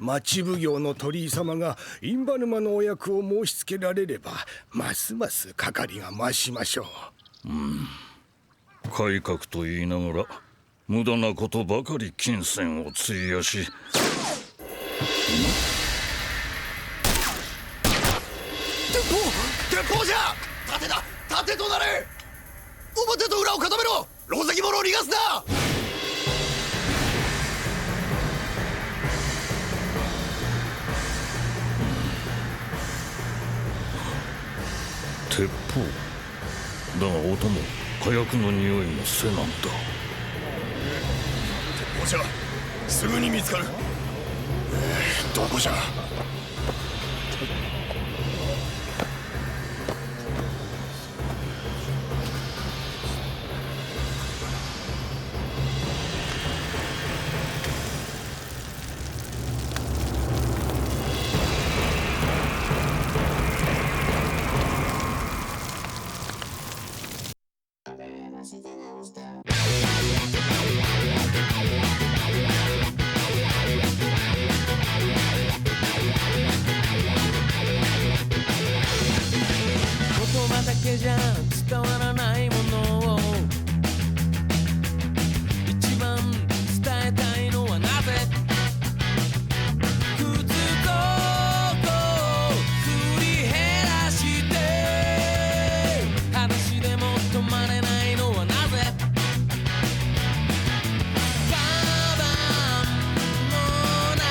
町奉行の鳥居様が印旛沼のお役を申し付けられれば、ますます係が増しましょう。改革と言いながら無駄なことばかり金銭を費やし。鉄砲じゃ！盾だ！盾となれ！表と裏を固めろ！狼藉者を逃がすな！鉄砲だが音も火薬の匂いのせなんだ。鉄砲じゃすぐに見つかる。どこじゃ？言葉だけじゃ伝わらないものを一番伝えたいのはなぜ靴底をすり減らして裸足でも止まれないのはなぜカバンの中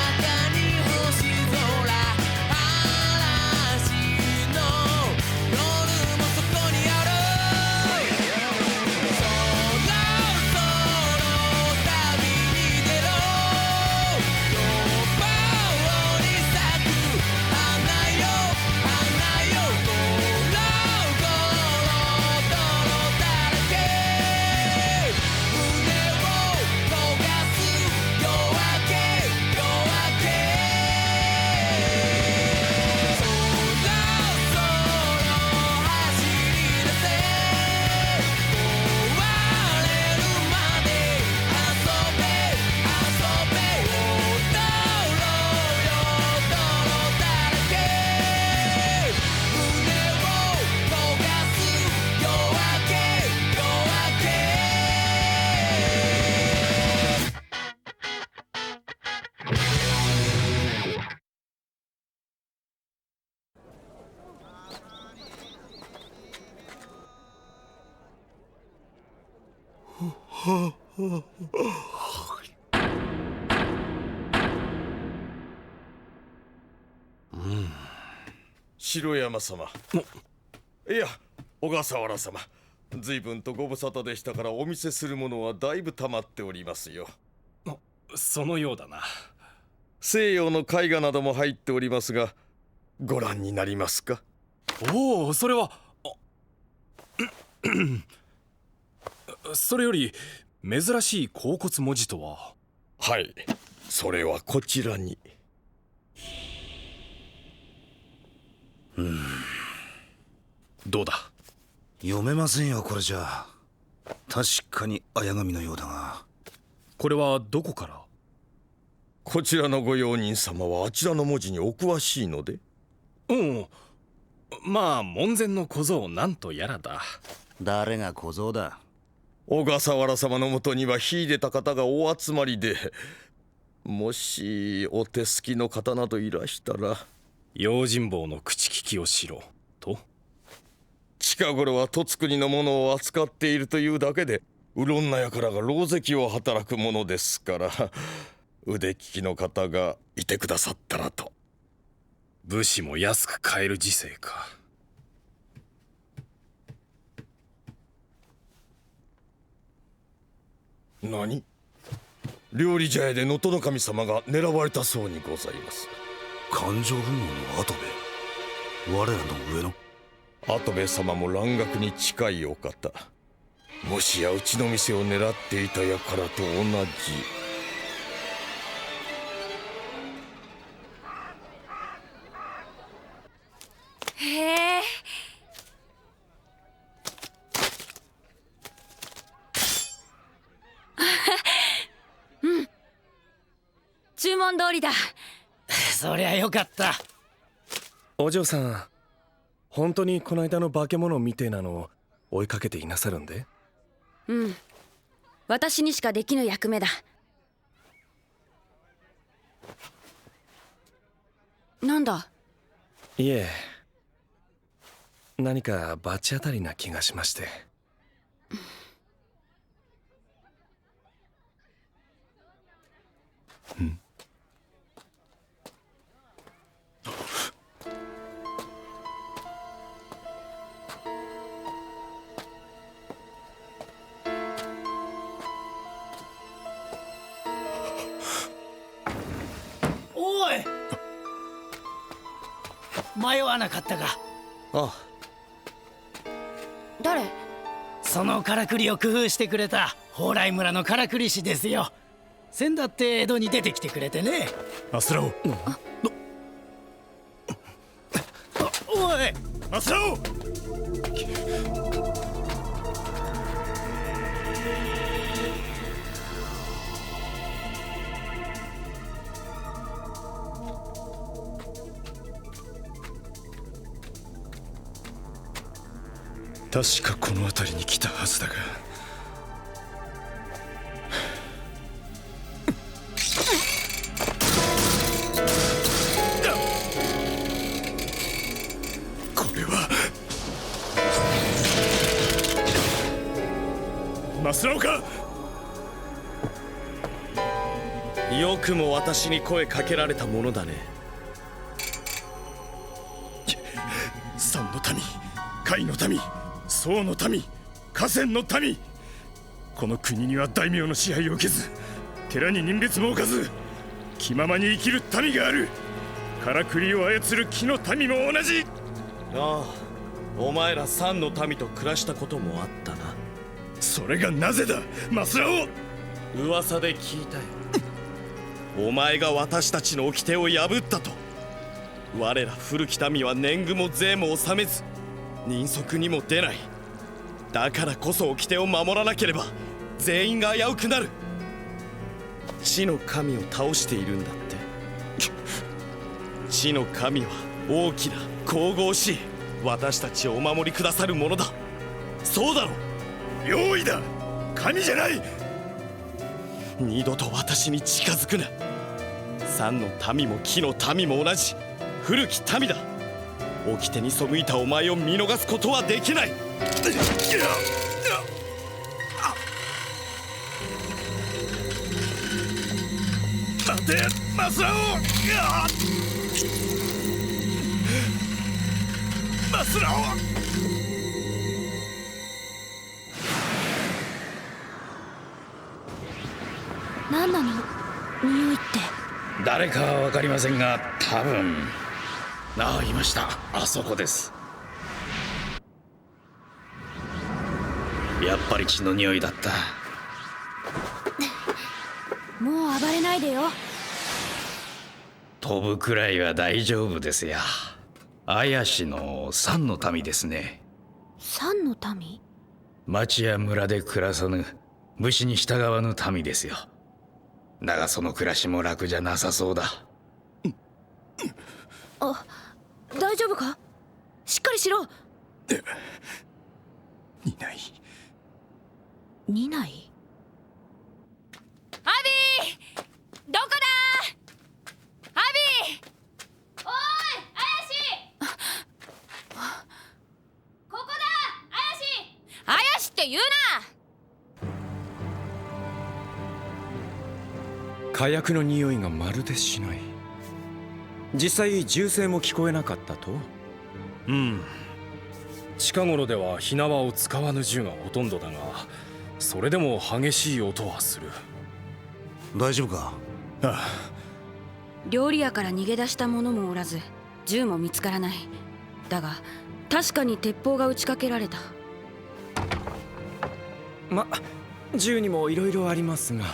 に星空嵐の夜もそこにあるそろそろ旅に出ろ両方に咲く花よ花よゴロゴロ泥だらけ胸を焦がす夜明け夜明けそろそろ走り出せ壊れるまで遊べ遊べ踊ろうよ泥だらけ胸を焦がす夜明け夜明け城山様。いや小笠原様、随分とご無沙汰でしたからお見せするものはだいぶ溜まっておりますよ。そのようだな。西洋の絵画なども入っておりますが、ご覧になりますか？おお、それはそれより珍しい甲骨文字とは。はい、それはこちらに。どうだ？読めませんよこれじゃ。確かに綾紙のようだが。これはどこから？こちらのご用人様はあちらの文字にお詳しいので？うん、まあ門前の小僧なんとやらだ。誰が小僧だ？小笠原様のもとには秀でた方がお集まりで、もしお手すきの方などいらしたら。用心棒の口利きをしろと？近頃は凸国のものを扱っているというだけで、うろんな輩が狼藉を働くものですから、腕利きの方がいてくださったらと。武士も安く買える時世か。何？料理茶屋で能登守様が狙われたそうにございます。勘定奉行の跡部、我らの上の？跡部様も蘭学に近いお方。もしやうちの店を狙っていた輩と同じ。へえ。うん。注文通りだ。そりゃよかった。お嬢さん、本当にこの間の化け物みてえなのを追いかけていなさるんで？うん、私にしかできぬ役目だ。なんだ？いえ、何か罰当たりな気がしまして。おい、迷わなかったか？あ誰？そのからくりを工夫してくれた蓬莱村のからくり師ですよ。先だって江戸に出てきてくれてね。マスラオ、おい、マスラオ。確かこの辺りに来たはずだが。これはマスラオか？よくも私に声かけられたものだね。山の民、海の民、宋の民、河川の民、この国には大名の支配を受けず、寺に任別も置かず、気ままに生きる民がある。からくりを操る木の民も同じ。ああ、お前ら三の民と暮らしたこともあったな。それがなぜだ、マスラオ。噂で聞いたよ。お前が私たちの掟を破ったと。我ら古き民は年貢も税も納めず、人足にも出ない。だからこそ掟を守らなければ全員が危うくなる。地の神を倒しているんだって。地の神は大きな神々しい私たちをお守りくださるものだ。そうだろう。用意だ、神じゃない。二度と私に近づくな。三の民も木の民も同じ古き民だ。掟に背いたお前を見逃すことはできない。待て、マスラオ。マスラオ。何なの？匂いって。誰かは分かりませんが、多分。ああ、いました。あそこです。やっぱり血の匂いだった。もう暴れないでよ。飛ぶくらいは大丈夫ですよ。綾氏の三の民ですね。三の民？町や村で暮らさぬ、武士に従わぬ民ですよ。だがその暮らしも楽じゃなさそうだ。あ、大丈夫か？しっかりしろ。いない。見ない？アビー、どこだ？アビー、おい、あやし。ここだ、あやし。あやしって言うな。火薬の匂いがまるでしない。実際銃声も聞こえなかったと？うん。近頃では火縄を使わぬ銃がほとんどだが、それでも激しい音はする。大丈夫か？ああ。料理屋から逃げ出した者もおらず、銃も見つからない。だが確かに鉄砲が撃ちかけられた。ま、銃にもいろいろありますが。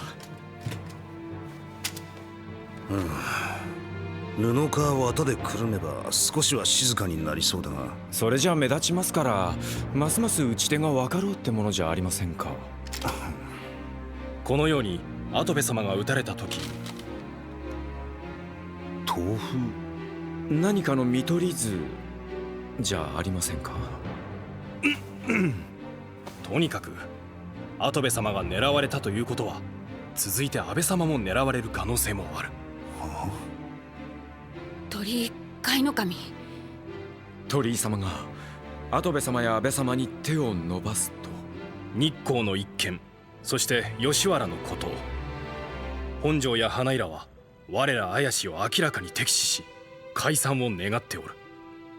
布か綿でくるめば少しは静かになりそうだが。それじゃ目立ちますから、ますます打ち手が分かろうってものじゃありませんか。このように跡部様が撃たれた時、と甲府。何かの見取り図じゃありませんか？とにかく跡部様が狙われたということは、続いて安倍様も狙われる可能性もある。鳥居甲斐の神。鳥居様が跡部様や安倍様に手を伸ばすと。日光の一件、そして吉原のこと、本庄や花浦は我ら怪しを明らかに敵視し解散を願っておる。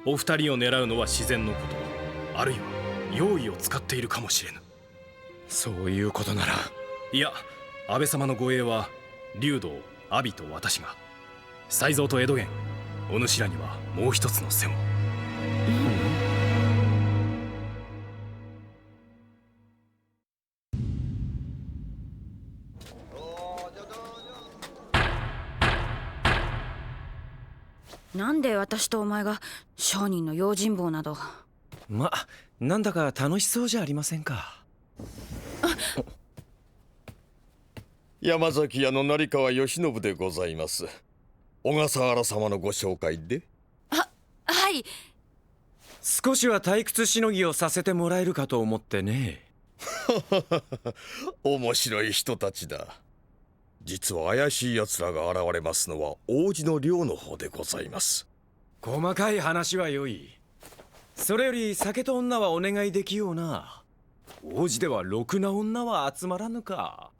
お二人を狙うのは自然のこと、あるいは用意を使っているかもしれぬ。そういうことなら。いや、安倍様の護衛は竜道、阿鼻と私が、才蔵と江戸源、お主らにはもう一つの線を。なんで私とお前が商人の用心棒など。ま、なんだか楽しそうじゃありませんか。山崎屋の成川義信でございます。小笠原様のご紹介で。はい。少しは退屈しのぎをさせてもらえるかと思ってね。面白い人たちだ。実は怪しい奴らが現れますのは王子の寮の方でございます。細かい話は良い。それより酒と女はお願いできような。王子ではろくな女は集まらぬか。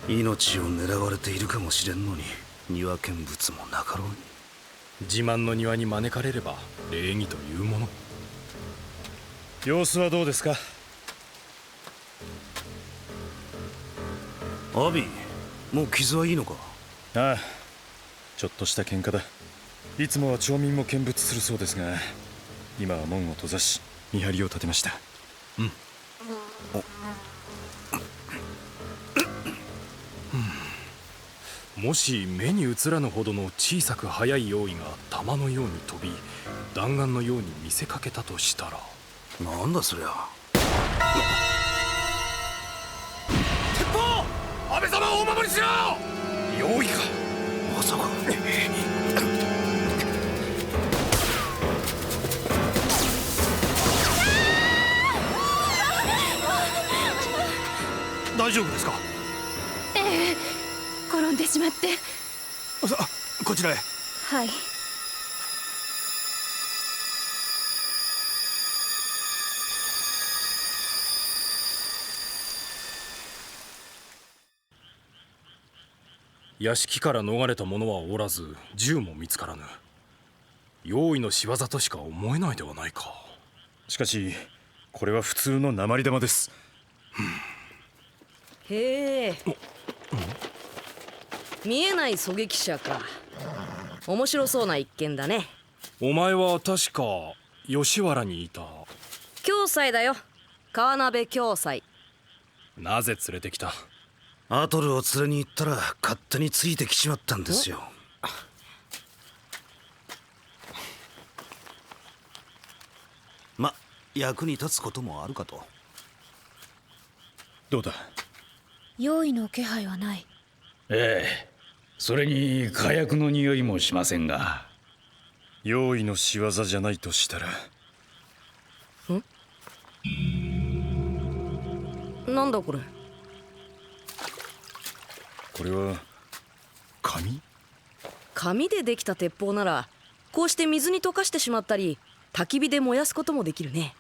命を狙われているかもしれんのに庭見物もなかろうに。自慢の庭に招かれれば礼儀というもの。様子はどうですか？アビー、もう傷はいいのか？ああ、ちょっとした喧嘩だ。いつもは町民も見物するそうですが、今は門を閉ざし見張りを立てました。もし目に映らぬほどの小さく速い用意が弾のように飛び、弾丸のように見せかけたとしたら。なんだそりゃ。鉄砲！安倍様をお守りしろ！用意か。まさか。大丈夫ですか？ええ、転んでしまって。さあ、こちらへ。はい。屋敷から逃れた者はおらず、銃も見つからぬ。用意の仕業としか思えないではないか。しかしこれは普通の鉛玉です。へえ、見えない狙撃者か。面白そうな一件だね。お前は確か吉原にいた。暁斎だよ、川鍋暁斎。なぜ連れてきた？アトルを連れに行ったら勝手についてきちまったんですよ。ま、役に立つこともあるかと。どうだ？用意の気配はない。ええ、それに火薬の匂いもしませんが。用意の仕業じゃないとしたら。なんだこれ。これは紙？紙でできた鉄砲ならこうして水に溶かしてしまったり焚き火で燃やすこともできるね。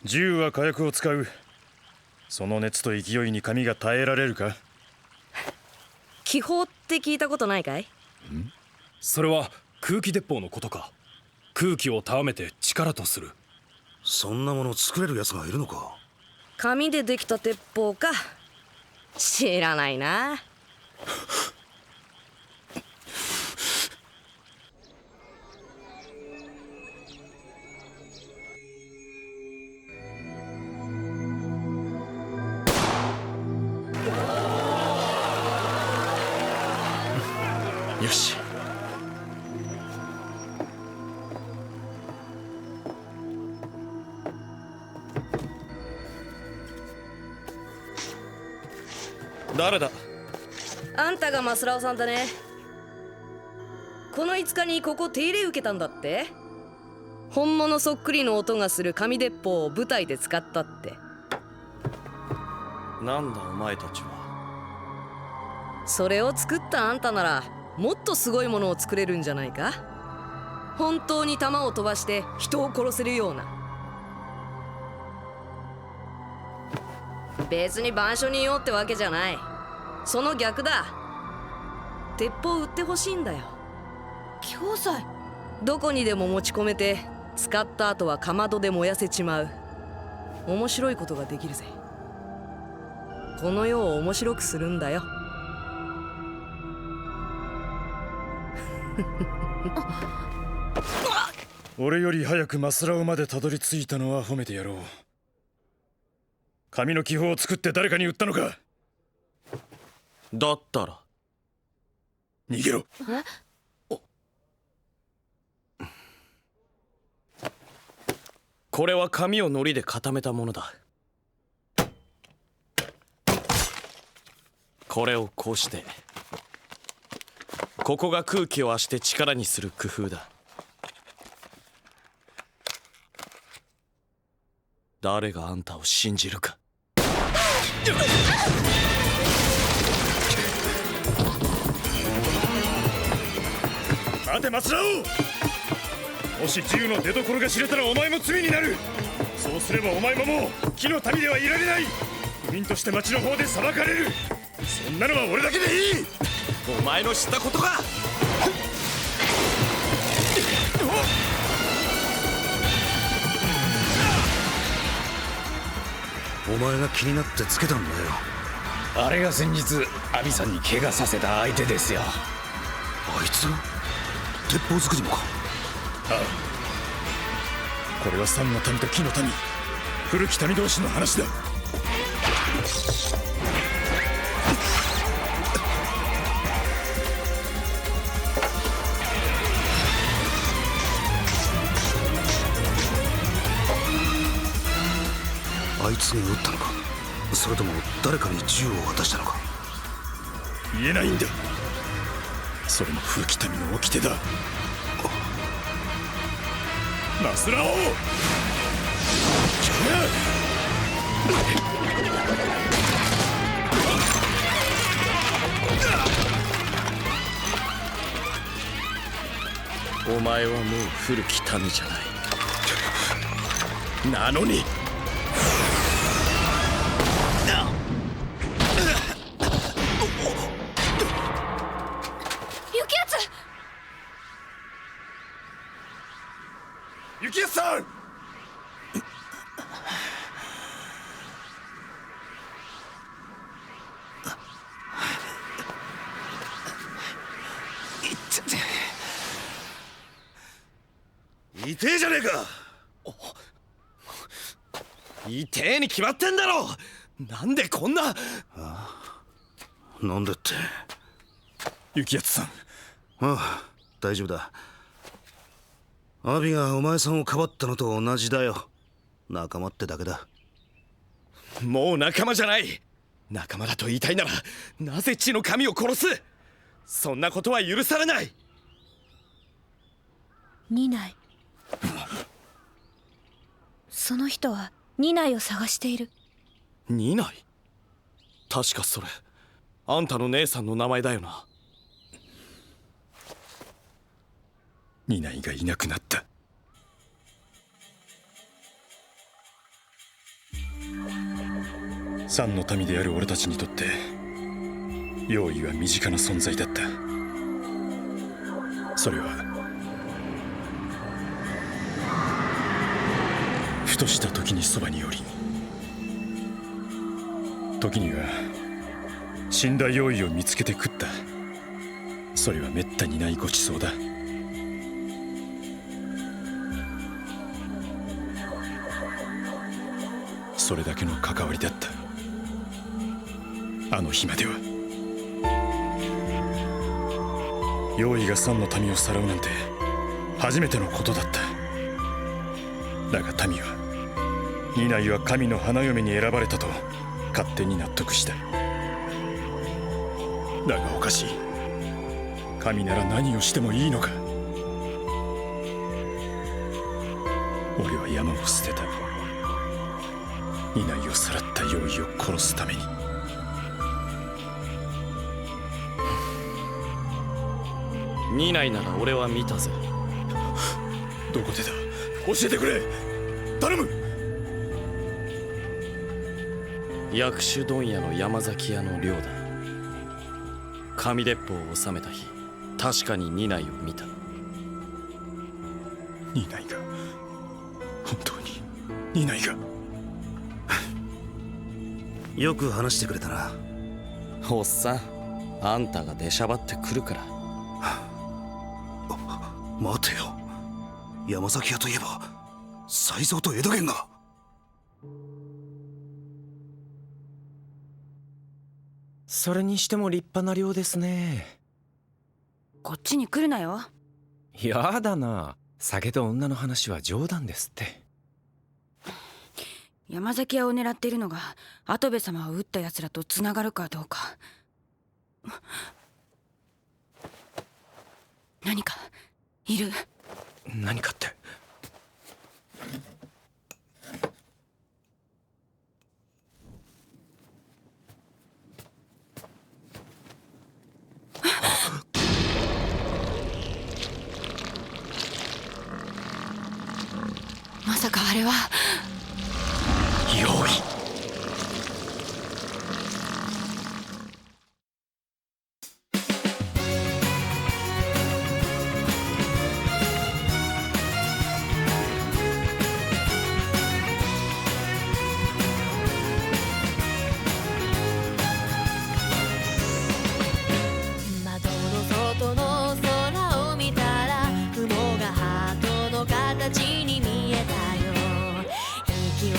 銃は火薬を使う。その熱と勢いに紙が耐えられるか？気泡って聞いたことないかい？それは空気鉄砲のことか。空気をたわめて力とする。そんなもの作れるやつがいるのか？紙でできた鉄砲か。知らないな。よし、誰だ？あんたがマスラオさんだね。この5日にここ手入れ受けたんだって。本物そっくりの音がする紙鉄砲を舞台で使ったって。なんだお前たちは。それを作ったあんたならもっとすごいものを作れるんじゃないか。本当に弾を飛ばして人を殺せるような。別に板書人用ってわけじゃない。その逆だ。鉄砲売ってほしいんだよ。教材。どこにでも持ち込めて使った後はかまどで燃やせちまう。面白いことができるぜ。この世を面白くするんだよ。俺より早くマスラオまでたどり着いたのは褒めてやろう。紙の気泡を作って誰かに売ったのか。だったら逃げろ。これは紙を糊で固めたものだ。これをこうして、ここが空気を発して力にする工夫だ。誰があんたを信じるか。待てマスラオ。もし銃の出所が知れたらお前も罪になる。そうすればお前ももう木の民ではいられない。不眠として町の方で裁かれる。そんなのは俺だけでいい。お前の知ったことか。お前が気になってつけたんだよ。あれが先日アビさんに怪我させた相手ですよ。あいつが鉄砲作りもか。ああ、これは山の民と木の民、古き民同士の話だ。あいつが撃ったのか、それとも誰かに銃を渡したのか。言えないんだ。それも古き民の掟だ。マスラオ。お前はもう古き民じゃない。なのに雪安さん。痛えじゃねえか。痛えに決まってんだろ。なんでこんな。なんでって。雪安さん。ああ、大丈夫だ。アビがお前さんをかばったのと同じだよ。仲間ってだけだ。もう仲間じゃない。仲間だと言いたいならなぜ地の神を殺す。そんなことは許されない。ニナイ。その人はニナイを探している。ニナイ？確かそれあんたの姉さんの名前だよな。ニナイがいなくなった。山の民である俺たちにとって用意は身近な存在だった。それはふとした時にそばに寄り、時には死んだ用意を見つけて食った。それはめったにないごちそうだ。それだけの関わりだった。あの日までは。用意が山の民をさらうなんて初めてのことだった。だが民はニナイは神の花嫁に選ばれたと勝手に納得した。だがおかしい。神なら何をしてもいいのか。俺は山を捨てた。稲井をさらった用意を殺すために。二内なら俺は見たぜ。どこでだ、教えてくれ、頼む。薬種問屋の山崎屋の寮だ。紙鉄砲を収めた日、確かに二内を見た。二内が、本当に二内が。よく話してくれたな。おっさん、あんたが出しゃばってくるから。待てよ、山崎屋といえば才蔵と江戸源が。それにしても立派な寮ですね。こっちに来るなよ。やだな、酒と女の話は冗談ですって。山崎屋を狙っているのが跡部様を撃った奴らとつながるかどうか。何かいる。何かって。まさかあれは用意。窓の外の空を見たら雲がハートの形に見えたよ。息を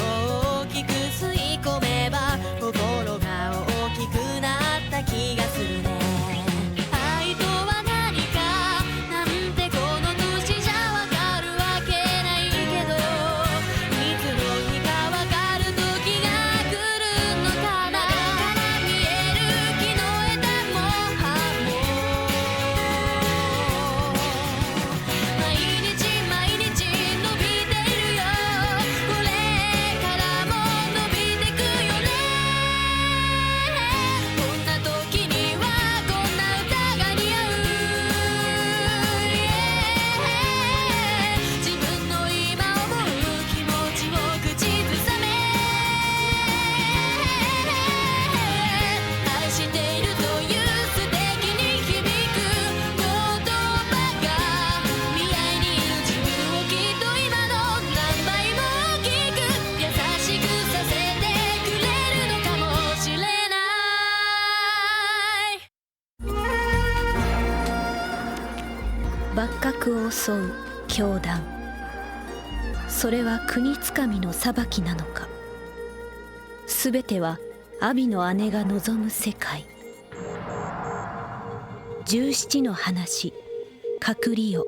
大きく吸い込めば心が大きくなった気がするね。愛とは何かなんてこの年じゃわかるわけないけど、いつの日かわかる時が来るのかな。から見える木の枝も葉も毎日毎日伸びているよ。これからも伸びてくよね。こんな時にはこんな歌が似合う。自分の今思う気持ちを口ずさめ。愛しているという素敵に響く言葉が未来にいる自分をきっと今の何倍も大きく優しくさせてくれるのかもしれない。幕閣を襲う教団。それは国つかみの裁きなのか。すべては阿炎の姉が望む世界。17の話、隔離よ。